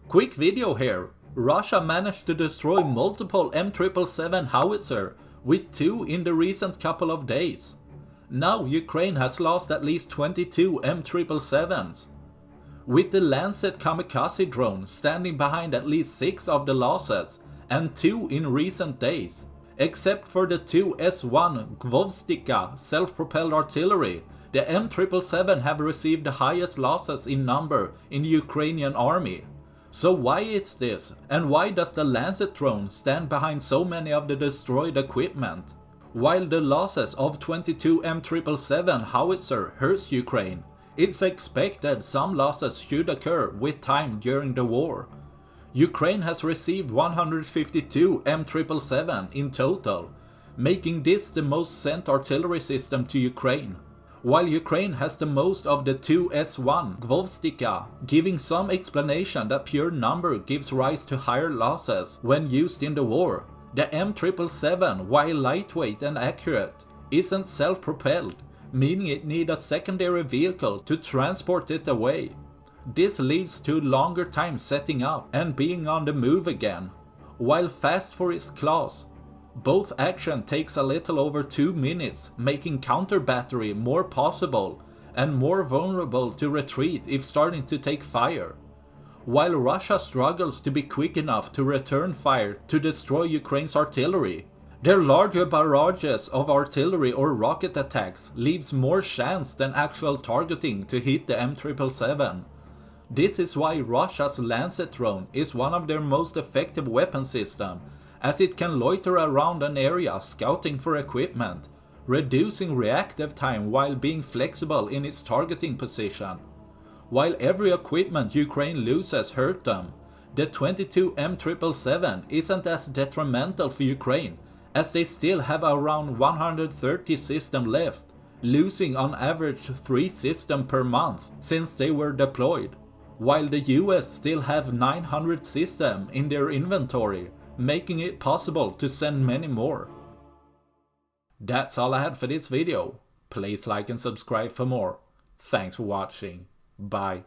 Quick video here. Russia managed to destroy multiple M777 Howitzer, with 2 in the recent couple of days. Now Ukraine has lost at least 22 M777s. With the Lancet Kamikaze drone standing behind at least 6 of the losses, and 2 in recent days. Except for the 2 S1 Gvozdyka self-propelled artillery, the M777 have received the highest losses in number in the Ukrainian army. So why is this, and why does the Lancet drone stand behind so many of the destroyed equipment? While the losses of 22 M777 Howitzer hurts Ukraine, it's expected some losses should occur with time during the war. Ukraine has received 152 M777 in total, making this the most sent artillery system to Ukraine, while Ukraine has the most of the 2 S1 Gvozdyka, giving some explanation that pure number gives rise to higher losses when used in the war. The M777, while lightweight and accurate, isn't self-propelled, meaning it needs a secondary vehicle to transport it away. This leads to longer time setting up and being on the move again. While fast for its class, both action takes a little over 2 minutes, making counter battery more possible and more vulnerable to retreat if starting to take fire. While Russia struggles to be quick enough to return fire to destroy Ukraine's artillery, their larger barrages of artillery or rocket attacks leaves more chance than actual targeting to hit the M777. This is why Russia's Lancet drone is one of their most effective weapon systems, as it can loiter around an area scouting for equipment, reducing reactive time while being flexible in its targeting position. While every equipment Ukraine loses hurt them, the 22 M777 isn't as detrimental for Ukraine, as they still have around 130 systems left, losing on average 3 systems per month since they were deployed, while the US still have 900 systems in their inventory, making it possible to send many more. That's all I had for this video. Please like and subscribe for more. Thanks for watching. Bye.